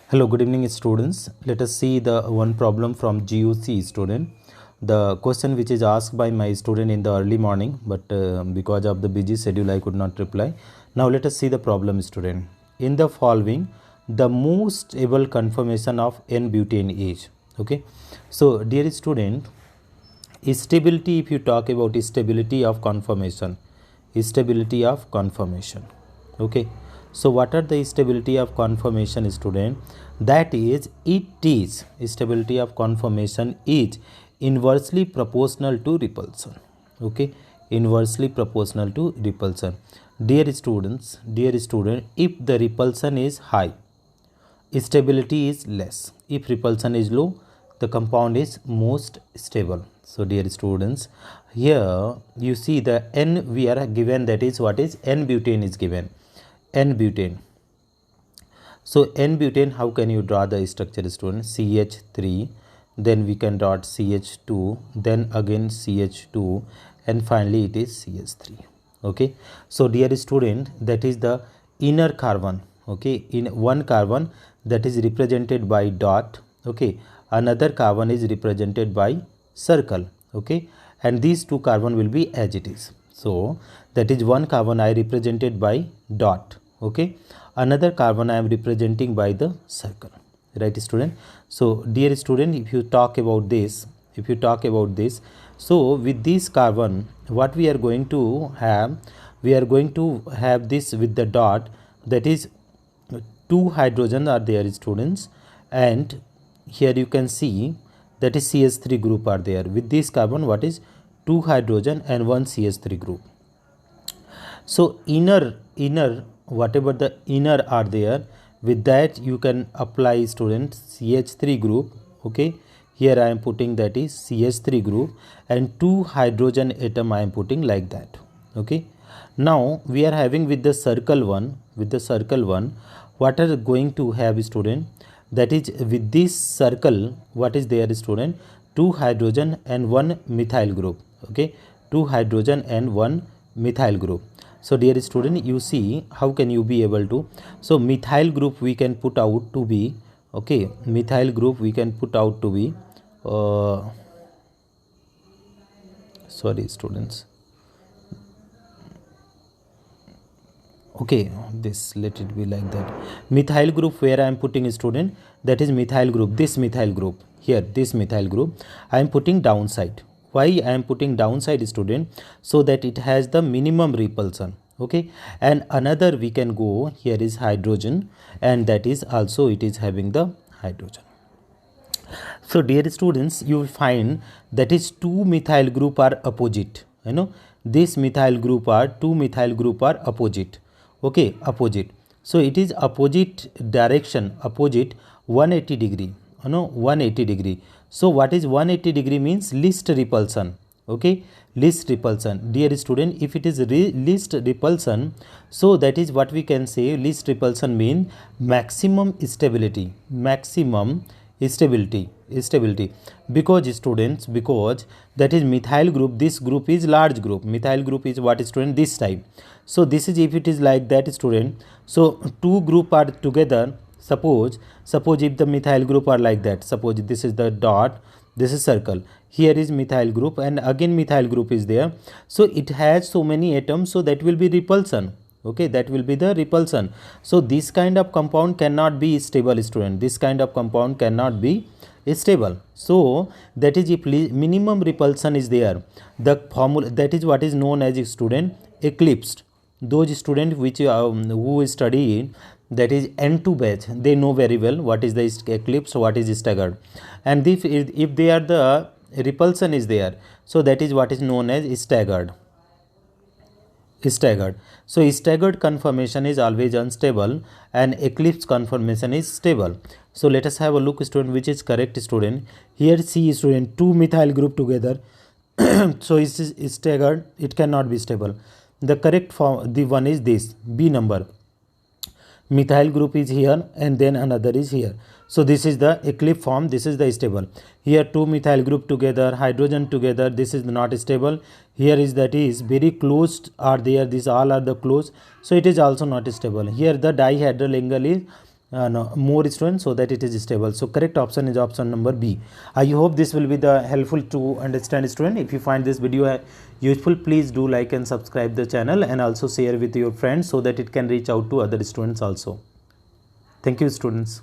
Hello, good evening students. Let us see the one problem from GOC student. The question which is asked by my student in the early morning, but because of the busy schedule I could not reply. Now let us see the problem student. In the following, the most stable conformation of N-butane is. Okay. So dear student, stability, if you talk about stability of conformation, okay. So what are the stability of conformation student? That is, it is stability of conformation is inversely proportional to repulsion. Okay, inversely proportional to repulsion. Dear students, if the repulsion is high, stability is less. If repulsion is low, the compound is most stable. So dear students, here you see the N we are given, that is what is N-butane is given. N-butane. So N-butane, how can you draw the structure student? CH3, then we can dot CH2, then again CH2, and finally it is CH3. Okay, so dear student, that is the inner carbon. Okay, in one carbon that is represented by dot. Okay, another carbon is represented by circle. Okay, and these two carbon will be as it is. So that is one carbon I represented by dot. Okay, another carbon I am representing by the circle, right student? So dear student, if you talk about this, so with this carbon, what we are going to have, this with the dot, that is two hydrogen are there students, and here you can see that is CH3 group are there. With this carbon, what is two hydrogen and one CH3 group. So inner whatever the inner are there, with that you can apply students CH3 group. Okay, here I am putting that is CH3 group, and two hydrogen atom I am putting like that. Okay, now we are having with the circle one, what are going to have student? That is, with this circle, what is there student? Two hydrogen and one methyl group. Okay, two hydrogen and one methyl group. So dear student, you see how can you be able to, so methyl group we can put out to be, okay, methyl group we can put out to be, sorry students, okay, this, let it be like that. Methyl group where I am putting student, that is methyl group, this methyl group here, this methyl group I am putting downside. Why I am putting downside student? So that it has the minimum repulsion. Okay, and another we can go, here is hydrogen, and that is also it is having the hydrogen. So dear students, you will find that is two methyl group are opposite. You know, this methyl group are, two methyl group are opposite. Okay, opposite. So it is opposite direction, opposite 180 degree. You know, 180 degree. So what is 180 degree means? Least repulsion. Okay, least repulsion. Dear student, if it is least repulsion, so that is what we can say, least repulsion mean maximum stability, stability, because students, because that is methyl group, this group is large group, methyl group is what student? This type. So this is, if it is like that student, so two group are together, suppose if the methyl group are like that, suppose this is the dot, this is circle, here is methyl group, and again methyl group is there, so it has so many atoms, so that will be repulsion. Okay, that will be the repulsion. So this kind of compound cannot be stable student, this kind of compound cannot be stable. So that is, if minimum repulsion is there, the formula, that is what is known as student eclipsed. Those students which who study, that is N2 batch, they know very well what is the eclipse, what is staggered, and if they are the repulsion is there, so that is what is known as staggered. So staggered conformation is always unstable, and eclipse conformation is stable. So let us have a look student, which is correct student. Here see student, two methyl group together, so it is staggered, it cannot be stable. The correct form, the one is this, B number. Methyl group is here, and then another is here. So this is the eclipse form, this is the stable. Here two methyl group together, hydrogen together, this is not stable. Here is, that is very closed are there, these all are the close, so it is also not stable. Here the dihedral angle is no, more students, so that it is stable. So correct option is option number B. I hope this will be the helpful to understand, student. If you find this video useful, please do like and subscribe the channel, and also share with your friends so that it can reach out to other students also. Thank you, students.